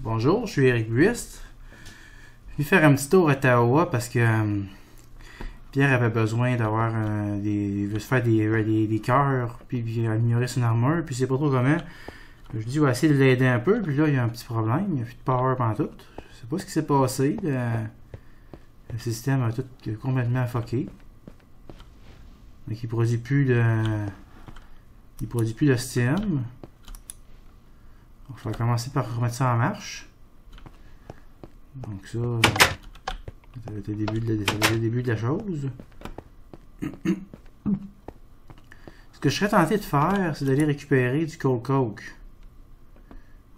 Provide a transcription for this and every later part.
Bonjour, je suis Eric Buist. Je vais faire un petit tour à Ottawa parce que Pierre avait besoin d'avoir il veut se faire des cœurs puis améliorer son armure, puis c'est pas trop comment. Je lui dis, je vais essayer de l'aider un peu, puis là, il y a un petit problème, il n'y a plus de power pantoute. Je sais pas ce qui s'est passé, le système a tout complètement fucké. Donc il produit plus de Steam. Il va commencer par remettre ça en marche. Donc ça, ça va être le début de la chose. Ce que je serais tenté de faire, c'est d'aller récupérer du Cold Coke.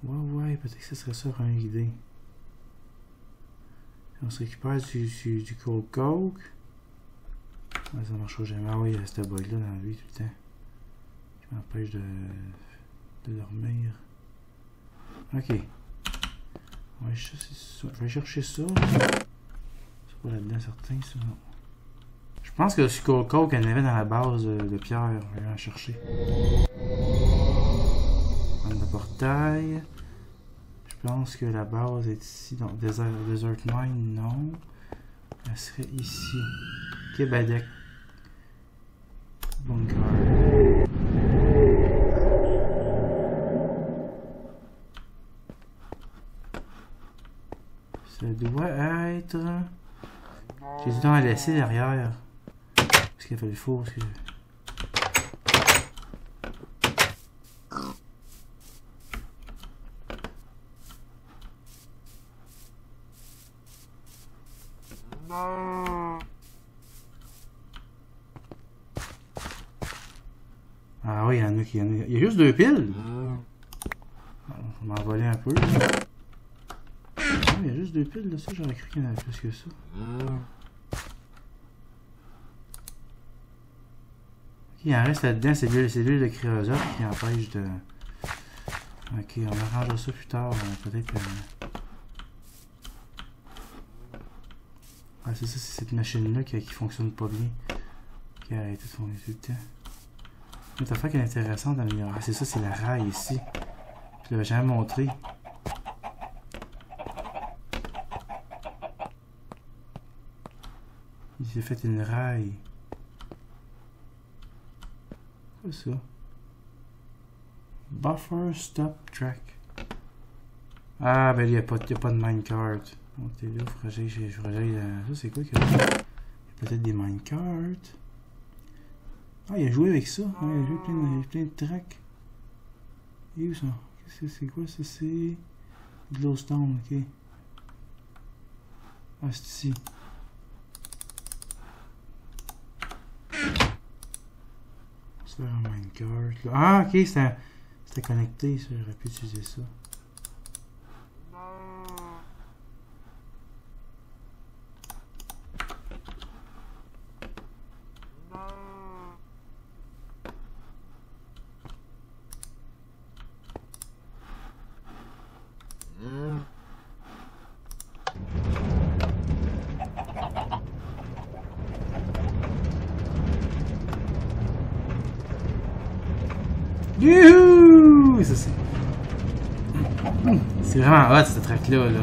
Ouais, peut-être que ce serait ça une idée. On se récupère du Cold Coke. Ouais, ça marchera jamais. Ah oui, il y a ce bug là dans lui tout le temps. Qui m'empêche de dormir. Ok. Je vais chercher ça. C'est pas là-dedans certain, ça. Non. Je pense que le Cold Coke, elle avait dans la base de Pierre. Je vais aller en chercher. Prendre le portail. Je pense que la base est ici. Donc, Desert Mine, non. Elle serait ici. Québec. Bunker. Ça doit être... J'ai du temps à laisser derrière. Parce qu'il a fallu faux. Parce que... Ah oui, il y en a qui... Il y a juste 2 piles. On va m'envoler un peu. Il y a juste 2 piles de ça, j'aurais cru qu'il y en avait plus que ça. Il en reste là-dedans, c'est l'huile de créosote qui empêche de... Ok, on arrangera ça plus tard, peut-être que... Ah, c'est ça, c'est cette machine-là qui fonctionne pas bien. Qui a arrêté de fonctionner tout le temps. L'autre affaire qui est intéressante d'améliorer, c'est ça, c'est la rail ici. Je l'avais jamais montré. Il s'est fait une rail. Quoi ça? Buffer Stop Track. Ah, ben il n'y a pas de minecart. Donc t'es là, faut que j'aille. Ça, c'est quoi que. Il y a peut-être des minecarts. Ah, il a joué avec ça. Ah, il a joué plein de tracks. Et où ça? C'est quoi ça? C'est. Glowstone, ok. Ah, c'est ici. C'est un minecart là. Ah, ok, c'était connecté, ça. J'aurais pu utiliser ça. Youhou! Ça, c'est vraiment hot cette track-là. Là.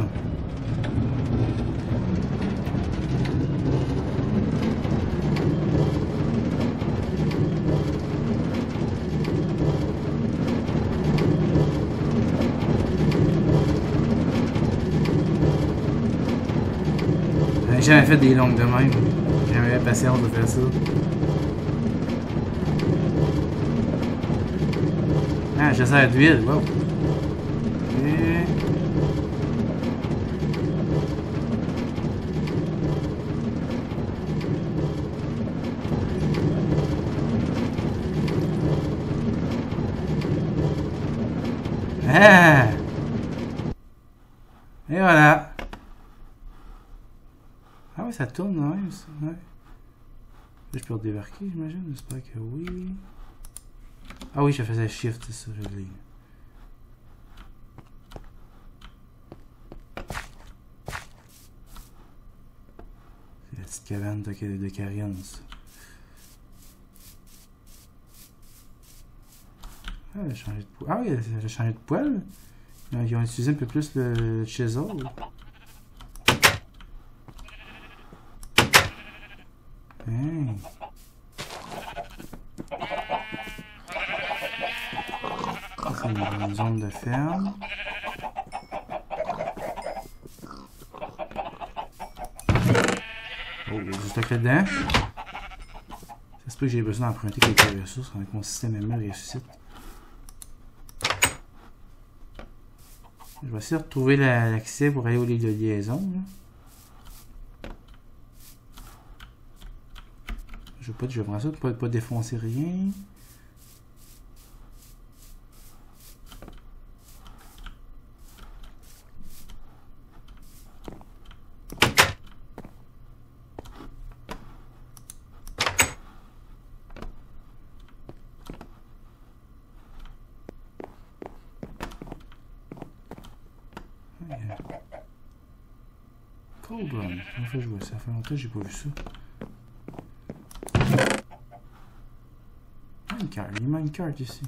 J'ai jamais fait des longues de même. J'ai jamais eu la patience de faire ça. Ah, je sers d'huile, wow. Et... Ah! Et voilà. Ah oui, ça tourne quand même, ça. Ouais. Là, je peux redébarquer, j'imagine. J'espère que oui. Ah oui, je faisais shift, c'est ça, je l'ai. C'est la petite cabane de Carrion, ça. Ah, elle a changé de poil. Ah oui, elle a changé de poil. Ils ont utilisé un peu plus le chisel. Hey. C'est une zone de ferme. Oh, il y a du stock là-dedans. Ça se peut que j'ai besoin d'emprunter quelques ressources avec mon système ML ressuscite. Je vais essayer de retrouver l'accès pour aller au livre de liaison. Là. Je vais prendre ça pour pas défoncer rien. Cold Run. Comment fait jouer ça? Ça fait longtemps que j'ai pas vu ça. Minecart. Il y a une minecart ici.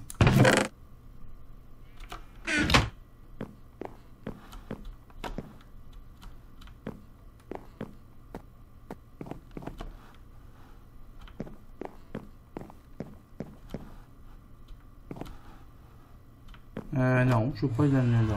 Non, je veux pas aller dans le nether.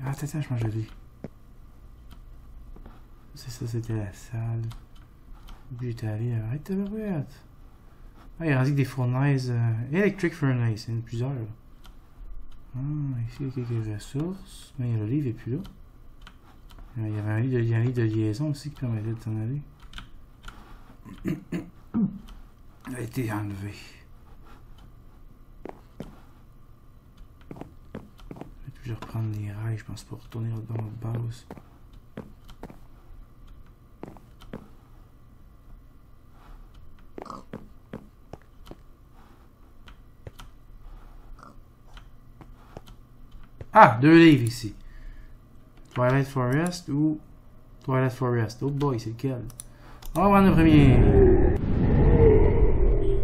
Ah, attends, je mange lui. C'est ça, c'était la salle. Où j'étais allé. Arrête ta barouette. Ah, il y a des fournaises. Electric Furnace, il y en a plusieurs. Là. Ah, ici, il y a quelques ressources. Mais le livre n'est plus là. Il y avait un livre de liaison aussi qui permettait de t'en aller. Il a été enlevé. Je vais reprendre les rails, je pense, pour retourner dans notre base. Ah, 2 livres ici. Twilight Forest ou Twilight Forest. Oh boy, c'est lequel? On va prendre le premier.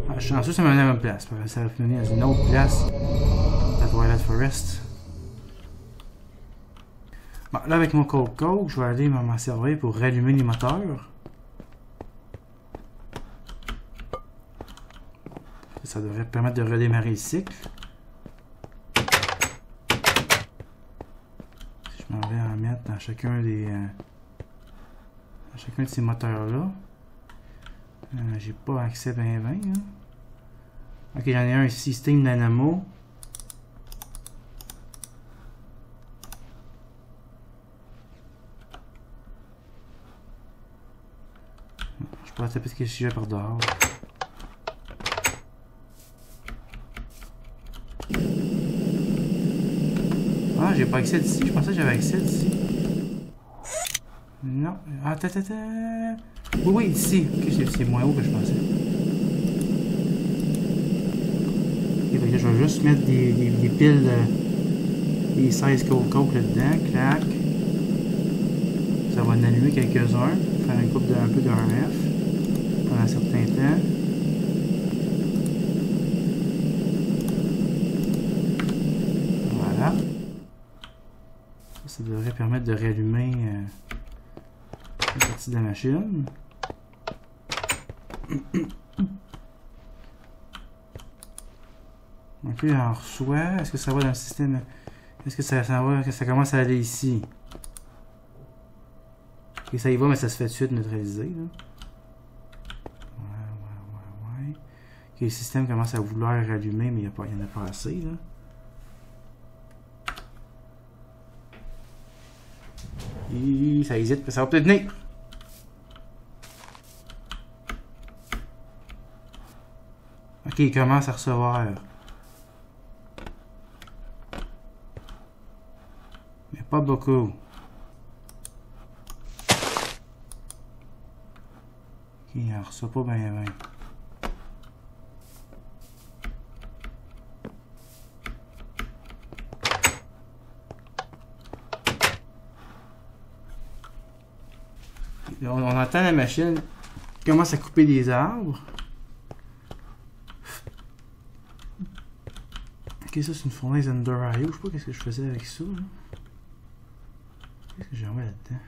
Ah, je suis chanceux, ça m'a mené à la même place. Ça va mener à une autre place. La Twilight Forest. Bon, là, avec mon Cold Coke, je vais aller m'en servir pour rallumer les moteurs. Ça devrait permettre de redémarrer le cycle. Je m'en vais en mettre dans chacun des de ces moteurs-là. J'ai pas accès bien. Hein. Ok, j'en ai un ici, Steam Dynamo. Je pourrais taper ce que j'ai par dehors. Ah, j'ai pas accès d'ici. Je pensais que j'avais accès d'ici. Non. Ah, Oui, ici. Ok, c'est moins haut que je pensais. Ok, donc là, je vais juste mettre des piles des 16 Coke là-dedans. Clac. Ça va en allumer quelques-uns. Faire une coupe un peu de RF pendant un certain temps. Voilà. Ça devrait permettre de réallumer une partie de la machine. Ok, on reçoit. Est-ce que ça va dans le système? Est-ce que ça va? Que ça commence à aller ici? Ok, ça y va, mais ça se fait tout de suite neutraliser. Là. Ouais. Ok, le système commence à vouloir rallumer, mais il n'y en a pas assez. Là. Et ça hésite, mais ça va peut-être venir. Ok, il commence à recevoir. Mais pas beaucoup. il en reçoit pas bien. On entend la machine qui commence à couper des arbres. Ok, ça c'est une fournaise Ender IO. Je sais pas qu'est-ce que je faisais avec ça. Qu'est-ce que j'ai envoyé là-dedans?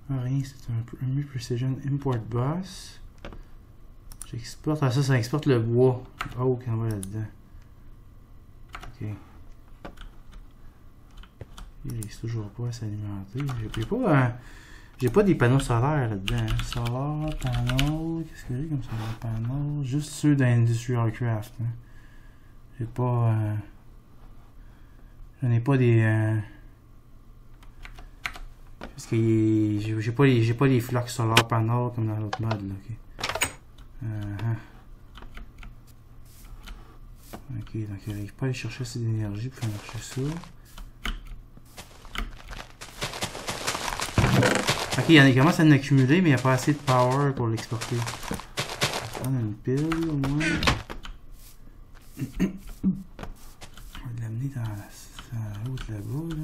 Rien, c'est un Army Precision Import Bus. J'exporte. Ah, ça exporte le bois. Oh, qu'on va là-dedans. Ok. Il reste toujours pas à s'alimenter. J'ai pas des panneaux solaires là-dedans. Hein. Solar, panneaux. Qu'est-ce que j'ai comme solar panneaux? Juste ceux d'Industrial Craft. Hein. J'ai pas. J'en ai pas des. Parce que j'ai pas les flux solar panneaux comme dans l'autre mode. Là, ok, donc il n'arrive pas à aller chercher assez d'énergie pour faire marcher ça. Ok, il commence à en accumuler, mais il n'y a pas assez de power pour l'exporter. On va prendre une pile au moins. On va l'amener dans la route là-bas. Là.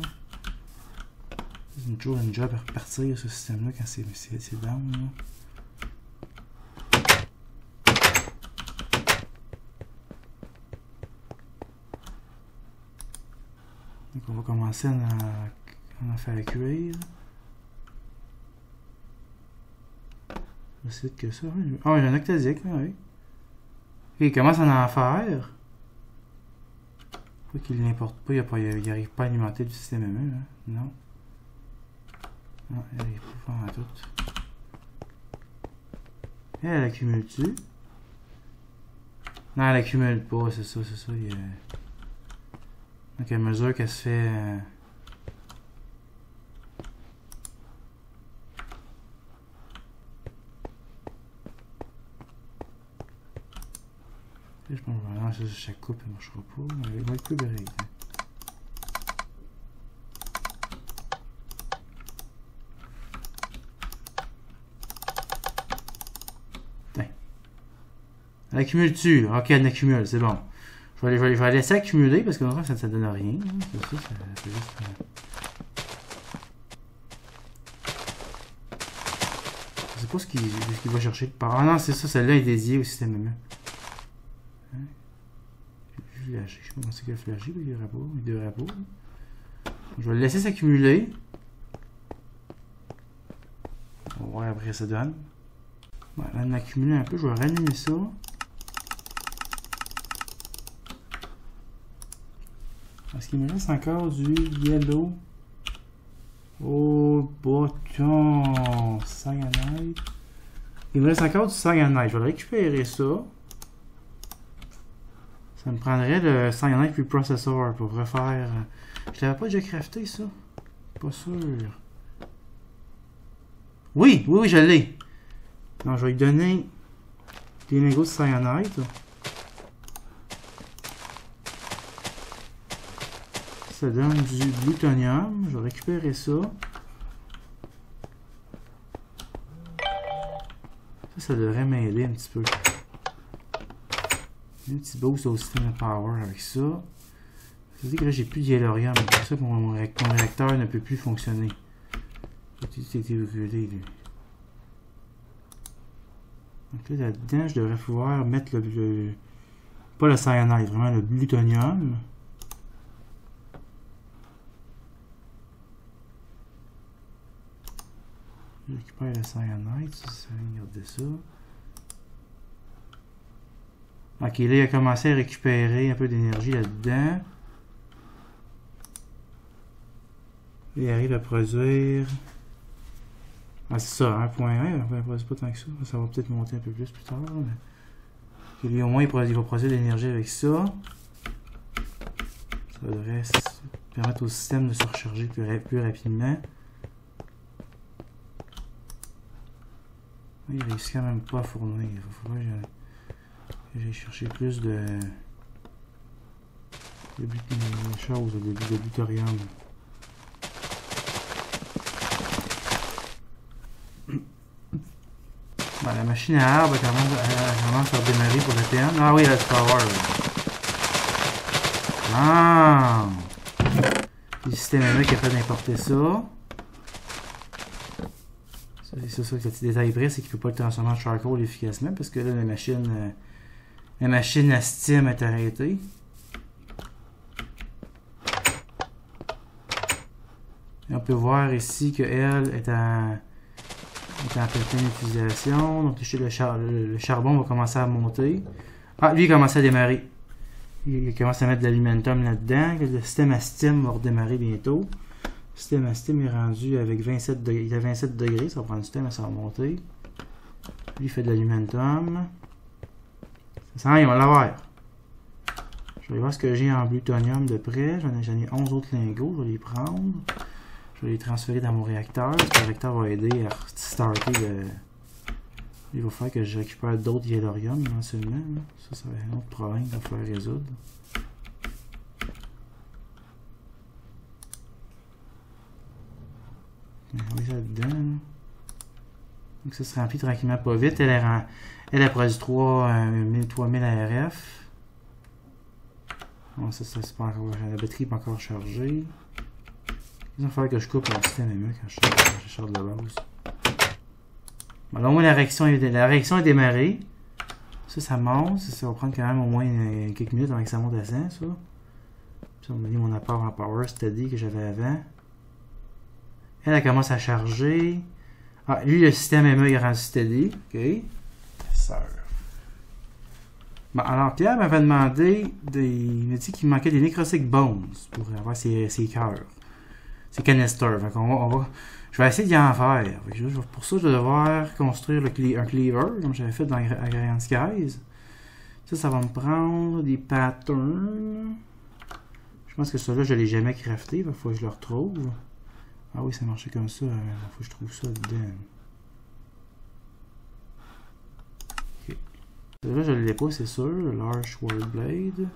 C'est toujours une job à repartir ce système-là quand c'est down. Là. Donc on va commencer à en faire cuire. Aussi vite que ça. Ah, il y a un octasique, oui. Ok, il commence à en faire. Pourquoi qu'il n'importe pas, il n'arrive pas à alimenter le système même, hein? Non. Non, il n'arrive pas à faire tout. Et elle accumule-tu? Non, elle accumule pas, c'est ça. Donc à mesure qu'elle se fait... Je pense que je vais lancer chaque coupe, elle ne marchera pas. Mais il va être plus belle. Elle accumule-tu? Ok, elle accumule, c'est bon. Je vais la laisser accumuler parce que dans ça donne rien. Ça fait juste... Je sais pas ce qu'il va chercher. Ah non, c'est ça, celle-là est dédiée au système même. Hein? Je l'ai lâché. Je sais pas comment c'est qu'elle fait lâcher, il devrait pas. Je vais le laisser s'accumuler. On va voir après ça donne. Voilà, elle en a accumulé un peu. Je vais rallumer ça. Est-ce qu'il me reste encore du yellow? Oh, bâton! Cyanide. Il me reste encore du cyanide. Je vais récupérer ça. Ça me prendrait le cyanide preprocessor pour refaire. Je l'avais pas déjà crafté ça? Pas sûr. Oui, je l'ai. Non, je vais lui donner des lingots de cyanide. Ça donne du plutonium. Je vais récupérer ça. Ça devrait m'aider un petit peu. Un petit boost au système de power avec ça. Ça veut dire que là, j'ai plus de yellorium. C'est pour ça que mon réacteur ne peut plus fonctionner. Tout a été brûlé, lui. Donc là, là-dedans, je devrais pouvoir mettre pas le cyanide, vraiment le plutonium. Je récupère le cyanide, regardez ça. Ok, là il a commencé à récupérer un peu d'énergie là-dedans. Il arrive à produire... Ah c'est ça, 1.1, il ne produit pas tant que ça. Ça va peut-être monter un peu plus tard. Mais... Okay, lui, au moins il va produire de l'énergie avec ça. Ça devrait permettre au système de se recharger plus rapidement. Il réussit quand même pas à fournir. Il va falloir que j'aille chercher plus de choses, de butorium. Bon, la machine à arbre elle commence à démarrer pour le thème. Ah oui, elle a du power. Ah! Le système ME qui a fait d'importer ça. C'est ça que le petit détail vrai, c'est qu'il ne peut pas le transformer en charcoal efficacement parce que là, la machine à Steam est arrêtée. Et on peut voir ici qu'elle est en pleine utilisation. Donc le charbon va commencer à monter. Ah, lui il commence à démarrer. Il commence à mettre de l'alimentum là-dedans. Le système à Steam va redémarrer bientôt. Le système à Steam est rendu avec 27 degrés. Il est à 27 degrés, ça va prendre du temps, mais ça va monter. Lui il fait de l'alimentum. Ça sent, il va l'avoir. Je vais voir ce que j'ai en plutonium de près. J'en ai 11 autres lingots, je vais les prendre. Je vais les transférer dans mon réacteur. Le réacteur va aider à starter le... Il va falloir que je récupère d'autres yellorium éventuellement. Ça va être un autre problème qu'il va falloir résoudre. On va ça dedans. Donc ça se remplit tranquillement pas vite. Elle a produit 3000 ARF. Bon, ça c'est pas encore. La batterie n'est pas encore chargée. Il va falloir que je coupe le système ME quand je charge de base. Bon, là, au moins, la réaction est démarrée. Ça monte. Ça va prendre quand même au moins quelques minutes avant que ça monte à 100, ça. Puis, on m'a mis mon apport en power steady que j'avais avant. Elle commence à charger. Ah, lui, le système ME est rendu steady. OK. Sœur. Bon, alors, Pierre m'avait demandé, il m'a dit qu'il manquait des necrotic bones pour avoir ses cœurs. Ses canisters. Je vais essayer d'y en faire. Pour ça, je vais devoir construire un cleaver, comme j'avais fait dans Grand Skies. Ça va me prendre des patterns. Je pense que celui-là, je ne l'ai jamais crafté. Il faut que je le retrouve. Ah oui, ça marchait comme ça. Il faut que je trouve ça dedans. Ok. Celui-là, je ne l'ai pas, c'est sûr. Le Large Sword Blade.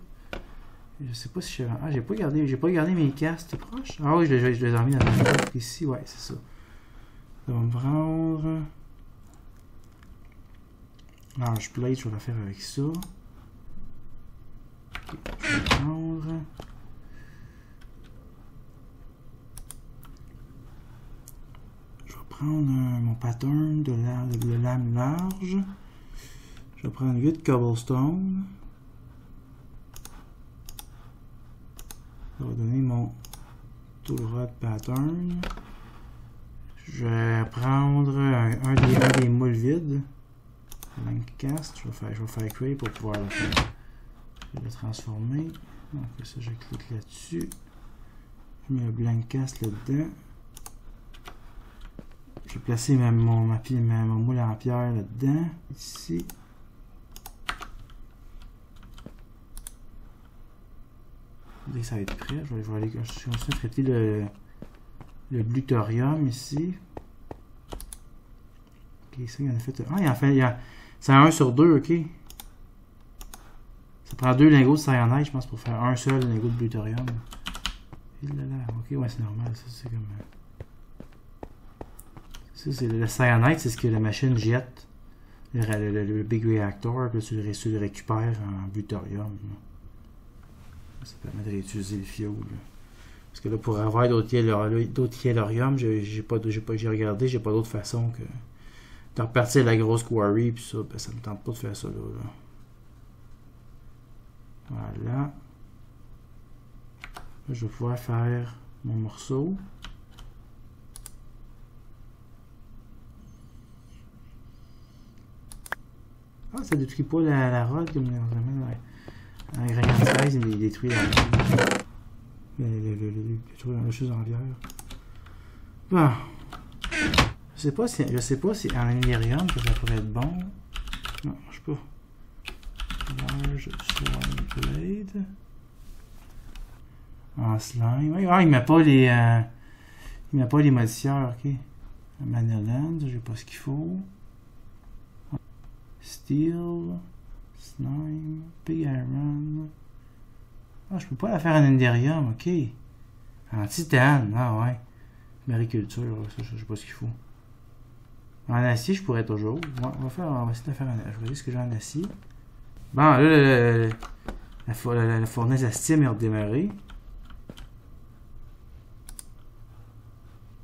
Je sais pas si je... Ah, j'ai pas gardé mes castes proches. Ah oui, je les ai mis dans la carte ici. Ouais, c'est ça. Ça va me prendre... Large Blade, je vais la faire avec ça. Okay, je vais prendre... mon pattern de lame large. Je vais prendre 8 cobblestone. Ça va donner mon tool rod pattern. Je vais prendre un des moules vides. Blank cast. Je vais faire create pour pouvoir le faire. Je vais le transformer. Donc ça, je clique là-dessus. Je mets le blank cast là-dedans. Je vais placer mon moule en pierre là-dedans, ici. Dès que ça va être prêt, je vais aller continuer à traiter le glutorium ici. Ok, ça, il en a fait. Ah, c'est un 1 sur 2, ok. Ça prend 2 lingots de cyanide, je pense, pour faire un seul lingot de glutorium. Ok, ouais, c'est normal, ça, c'est comme. Ça, c'est le cyanide, c'est ce que la machine jette. Le Big Reactor, puis tu le récupères en glutorium. Ça permet de réutiliser le fioul. Parce que là, pour avoir d'autres yellorium, j'ai regardé, j'ai pas d'autre façon que de repartir la grosse quarry, puis ça, ben, ça me tente pas de faire ça là. Voilà. Là, je vais pouvoir faire mon morceau. Ah, ça détruit pas la rod comme vraiment un Grand 16, il détruit la chose en bière. Bon. Je sais pas si en Enerium que ça pourrait être bon. Non, je sais pas. Large Slime Blade. En slime. Ah, il met pas les modifieurs, ok. Maneland, j'ai pas ce qu'il faut. Steel, Slime, Big Iron. Ah, je peux pas la faire en Enderium, ok. En titane, ah ouais. Mariculture, ça, je sais pas ce qu'il faut. En acier, je pourrais toujours. On va essayer de faire un. Je vais regarder ce que j'ai en acier. Bon, là, la fournaise à steam est redémarrée.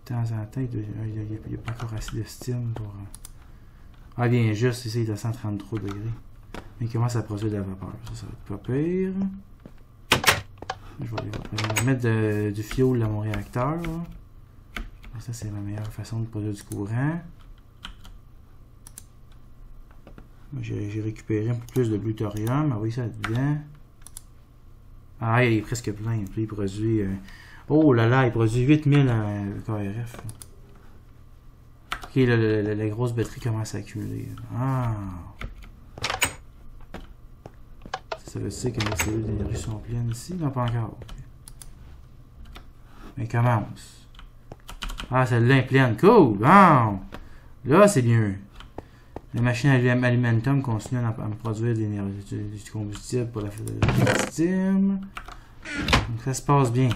De temps en temps, il n'y a pas encore assez de steam pour. Ah, bien juste, ici, il est à 133 degrés. Mais il commence à produire de la vapeur. Ça va être pas pire. Je vais mettre du fioul dans mon réacteur. Ça, c'est la meilleure façon de produire du courant. J'ai récupéré un peu plus de plutonium. Ah oui, ça dedans. Ah, il est presque plein. Puis il produit. Oh là là, il produit 8000 KRF. Ok, la grosse batterie commence à accumuler. Ah! Ça veut dire que les cellules d'énergie sont pleines ici? Non, pas encore. Mais commence. Ah, celle-là est pleine. Cool! Bon! Là, c'est mieux. La machine Alimentum continue à me produire du combustible pour la steam. Donc ça se passe bien.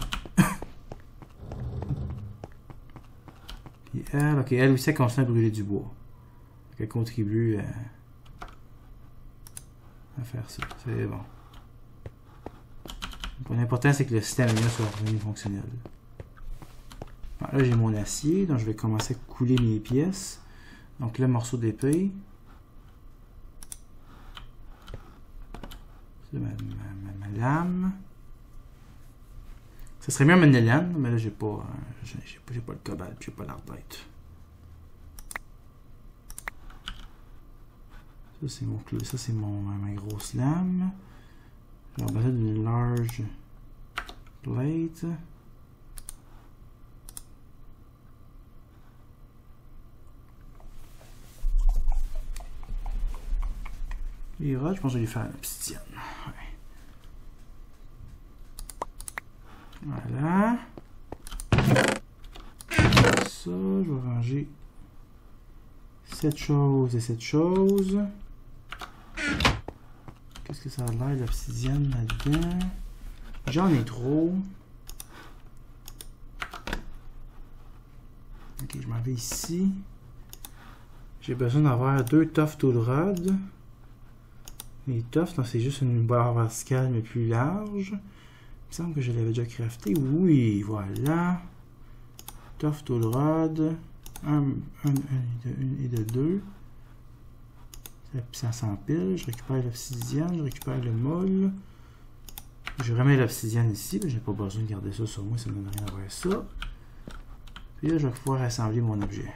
Et elle, ok, elle aussi elle continue à brûler du bois. Donc elle contribue à faire ça. C'est bon. Donc l'important c'est que le système soit revenu fonctionnel. Bon, là j'ai mon acier, donc je vais commencer à couler mes pièces. Donc là, morceau d'épée. C'est ma lame. Ça serait mieux une laine, mais là j'ai pas le cobalt, j'ai pas l'ardite. Ça c'est mon clou, ça c'est ma grosse lame. J'ai besoin d'une large plate. Les roches, je pense que je vais faire l'obsidienne. Ouais. Voilà. Ça, je vais ranger cette chose et cette chose. Qu'est-ce que ça a l'air, l'obsidienne là-dedans? J'en ai trop. Ok, je m'en vais ici. J'ai besoin d'avoir 2 tough tool rods. Les tough, c'est juste une barre verticale mais plus large. Il me semble que je l'avais déjà crafté. Oui, voilà. Tough tool rod. Un et de 2. Ça s'empile. Je récupère l'obsidienne. Je récupère le moule. Je remets l'obsidienne ici. Je n'ai pas besoin de garder ça sur moi. Ça ne me donne rien d'avoir ça. Puis là, je vais pouvoir assembler mon objet.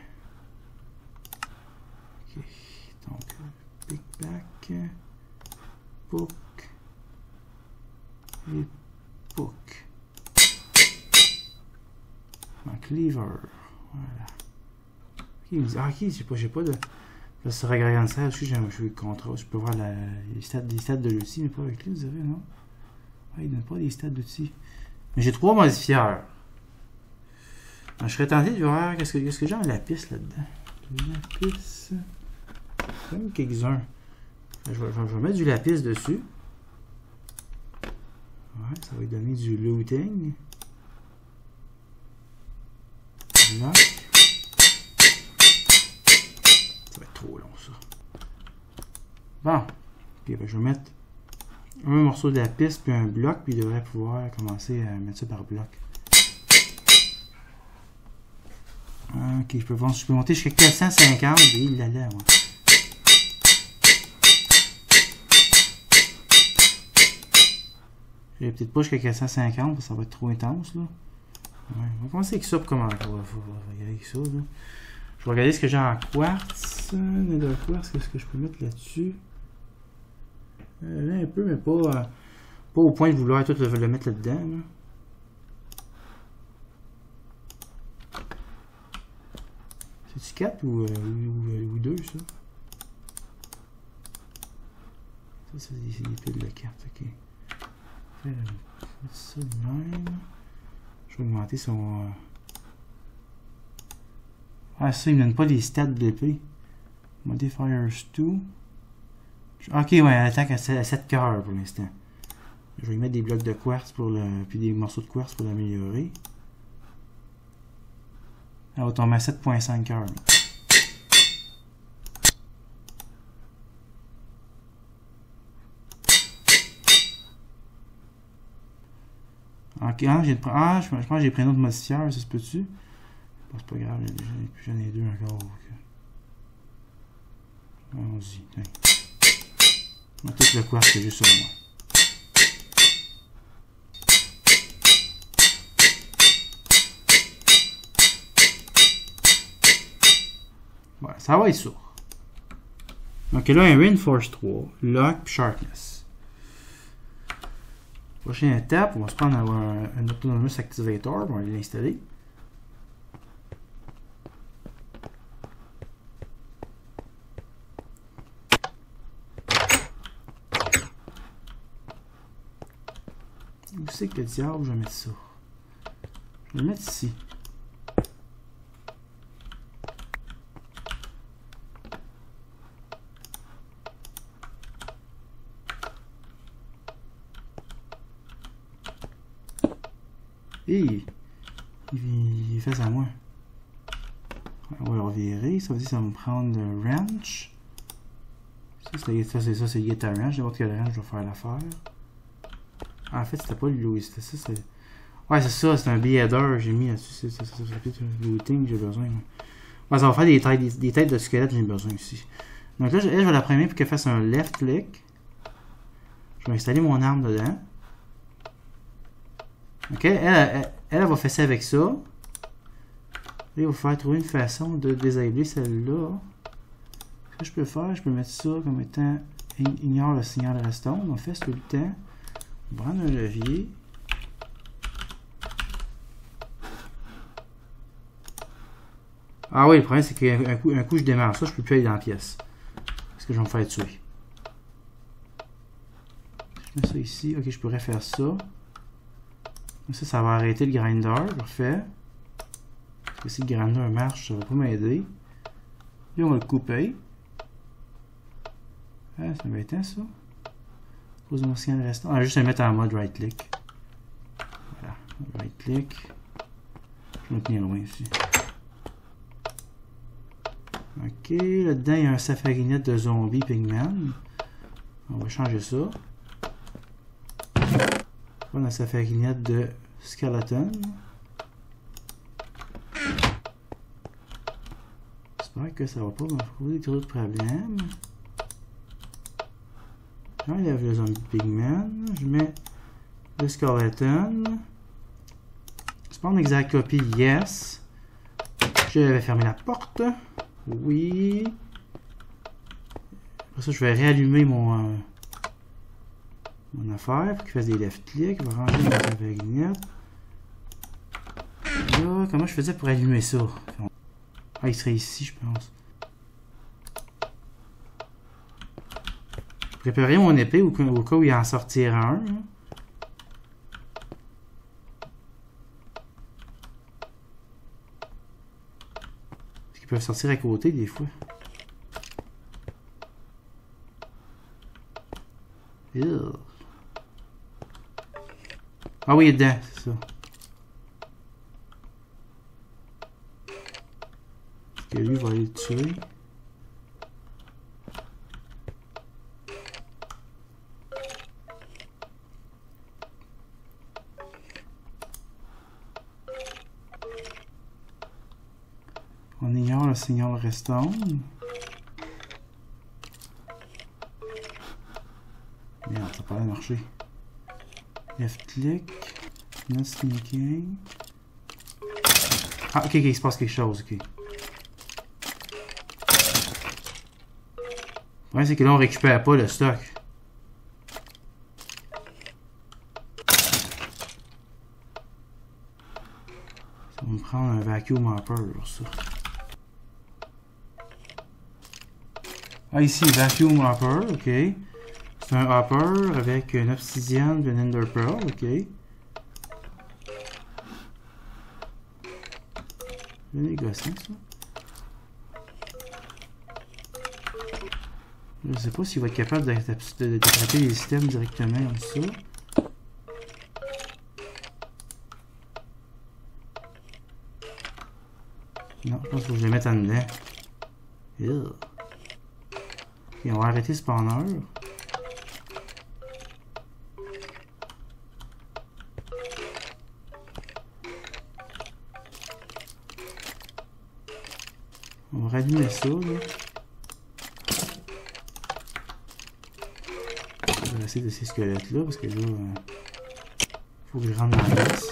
Ok. Donc, pick-back. Pook. Et pook. Un cleaver. Voilà. Ok, il me dit, ok, j'ai pas de. Là, sur Agrarian Side, je suis le contrôle. Je peux voir les stats de l'outil, mais pas avec lui, vous savez, non? Ah, il donne pas des stats d'outils. Mais j'ai 3 modifieurs. Alors, je serais tenté de voir qu'est-ce que j'ai en lapis là-dedans. Lapis. Comme quelques-uns. Je vais mettre du lapis dessus. Ouais, ça va lui donner du looting. Là. Ça va être trop long, ça. Bon. Ok, ben, je vais mettre un morceau de lapis puis un bloc, puis il devrait pouvoir commencer à mettre ça par bloc. Ok, je peux monter jusqu'à 450. Et il l'a là, moi. J'ai peut-être pas jusqu'à 450 parce que ça va être trop intense là. Ouais, on va commencer avec ça pour comment. Faut y aller avec ça là. Je vais regarder ce que j'ai en quartz. Nether quartz, qu'est-ce que je peux mettre là-dessus? Là un peu, mais pas au point de vouloir tout le mettre là-dedans. Là. C'est-tu 4 ou 2 ça? Ça c'est des piles de cartes, ok. Ça de même. Je vais augmenter son. Ah, ça, il me donne pas les stats de l'épée. Modifiers 2. Ok, ouais, elle attaque à 7 cœurs pour l'instant. Je vais y mettre des blocs de quartz pour puis des morceaux de quartz pour l'améliorer. Elle va tomber à 7.5 cœurs. Ok, je pense que j'ai pris un autre modifieur, ça se peut-tu? Bon, c'est pas grave, j'en ai deux encore. Allons-y. On va tout le quartz que j'ai sur moi. Voilà, ça va être ça. Donc là, un Reinforce 3, Lock et Sharpness. Prochaine étape, on va se prendre un Autonomous Activator, on va l'installer. Où c'est que le diable je vais mettre ça? Je vais le mettre ici. Et il fait ça à moi. On va le revirer. Ça veut dire que ça va me prendre le wrench. Ça, c'est Guitar Wrench. Je vais voir quel wrench je vais faire l'affaire. Ah, en fait, c'était pas le Louis. C'était ça. Ouais, c'est ça. C'est un B-header. J'ai mis là-dessus. C'est le looting que j'ai besoin. Ouais, ça va faire des têtes de squelettes que j'ai besoin aussi. Donc là, je vais la première pour qu'elle fasse un left click. Je vais installer mon arme dedans. Ok, elle va faire ça avec ça. Et il va falloir trouver une façon de désabler celle-là. Ce que je peux faire, je peux mettre ça comme étant ignore le signal restant. On fait ça tout le temps. On va prendre un levier. Ah oui, le problème c'est qu'un coup je démarre ça, je peux plus aller dans la pièce. Parce que je vais me faire tuer. Je mets ça ici. Ok, je pourrais faire ça. Ça va arrêter le grinder. Parfait. Parce que si le grinder marche, ça va pas m'aider. Et on va le couper. Ah, c'est embêtant ça. Pose mon signal restant. On va juste le mettre en mode right click. Voilà. Right click. Je vais me tenir loin ici. Ok. Là-dedans, il y a un safari-net de zombie pigman. On va changer ça. On a un safari-net de skeleton. J'espère que ça va pas me poser trop de problèmes. J'enlève le zombie pigman. Je mets le skeleton. C'est pas une exacte copie, yes. Je vais fermer la porte. Oui. Après ça, je vais réallumer mon affaire pour qu'il fasse des left clics. On va ranger mon safari-net. Là, comment je faisais pour allumer ça? Ah, il serait ici, je pense. Je préparerai mon épée au cas où il en sortira un. Hein. Parce qu'ils peuvent sortir à côté des fois. Ew. Ah oui, il est dedans, c'est ça. Parce que lui va aller le tuer. On ignore le signal restant. Merde, ça n'a pas marché. Left click. Not sneaking. Ah, ok, il se passe quelque chose, ok. Le problème, c'est que là, on récupère pas le stock. Ça va me prendre un vacuum hopper, ça. Ah, ici, vacuum hopper, ok. C'est un hopper avec une obsidienne et une ender pearl, ok. C'est négociant, ça. Je sais pas s'il va être capable d'attraper les systèmes directement comme ça. Non, je pense qu'il faut que je les mette en dedans. Ew. Ok, on va arrêter le spawner. On va rallumer ça, là. Je vais essayer de ces squelettes-là, parce que là, faut que je rentre dans la pièce.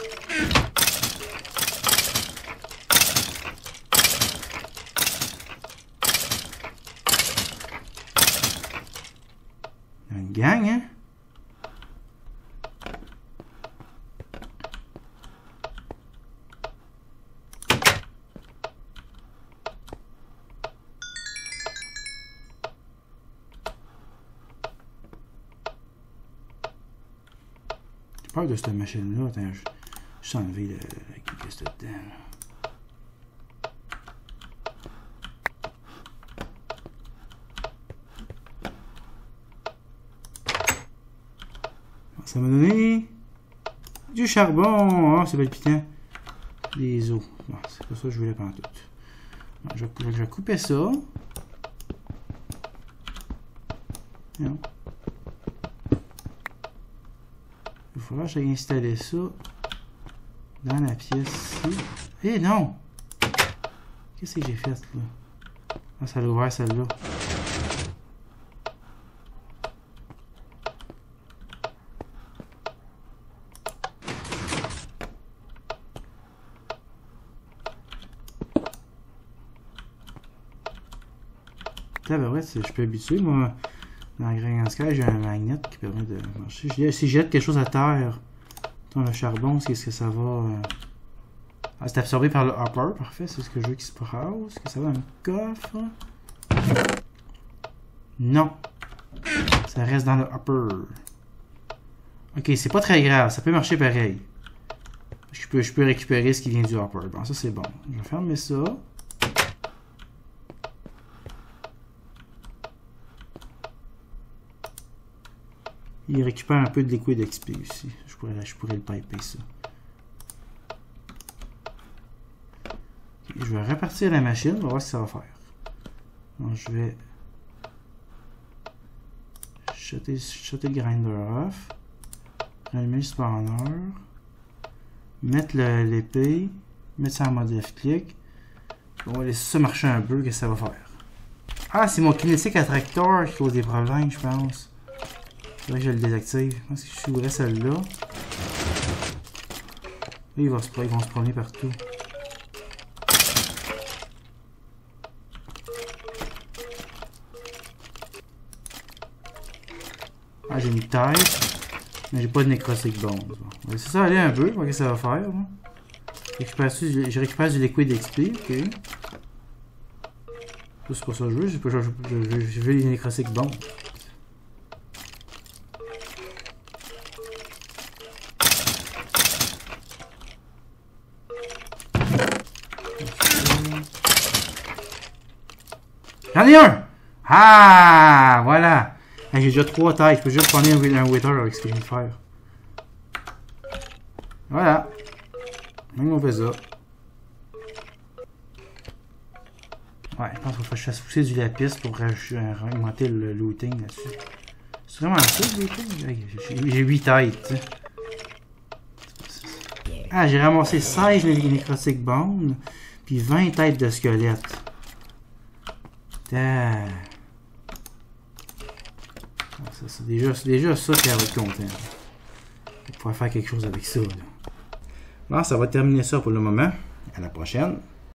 Il y a une gang, hein? J'ai peur de cette machine-là. Attends, je vais enlever le qu'est-ce que c'est dedans. Ça m'a donné du charbon. Oh, c'est palpitant. Des os. Bon, c'est pas ça que je voulais pas en tout. Bon, je vais couper ça. Non. Il va falloir que j'aille installer ça dans la pièce ici. Eh non! Qu'est-ce que j'ai fait là? Ah, ça l'a ouvert celle-là. Ouais, je suis habitué, moi. Dans le Grand Sky, j'ai un magnet qui permet de marcher. Si je jette quelque chose à terre, le charbon, est-ce que ça va. Ah, c'est absorbé par le hopper, parfait, c'est ce que je veux qu'il se passe. Est-ce que ça va dans le coffre? Non. Ça reste dans le hopper. Ok, c'est pas très grave, ça peut marcher pareil. Je peux récupérer ce qui vient du hopper. Bon, ça c'est bon. Je vais fermer ça. Il récupère un peu de liquide XP aussi. Je pourrais le piper ça. Okay, je vais repartir la machine. On va voir ce que ça va faire. Donc, je vais shutter le grinder off. Rallumer le spawner. Mettre l'épée. Mettre ça en mode left-click. On va laisser ça marcher un peu. Qu'est-ce que ça va faire? Ah, c'est mon kinetic attractor qui cause des problèmes, je pense. Là, je le désactive. Je pense que je ouvrais celle-là. Là, ils vont se promener partout. Ah, j'ai une tête. Mais j'ai pas de necrotic bones. Bon. On va laisser ça aller un peu. Voir ce que ça va faire. Je récupère du liquide XP. Ok. C'est pas ça que je veux. Je veux les necrotic bones. J'en ai un! Ah! Voilà! J'ai déjà 3 tailles. Je peux juste prendre un wither avec ce que je viens de faire. Voilà. Même on fait ça. Ouais, je pense qu'il faut que je fasse pousser du lapis pour augmenter le looting là-dessus. C'est vraiment ça le looting? J'ai 8 têtes. Ah, j'ai ramassé 16 necrotic bones, puis 20 têtes de squelettes. C'est déjà ça qu'elle va être contente. On va pouvoir faire quelque chose avec ça. Là. Bon, ça va terminer ça pour le moment. À la prochaine.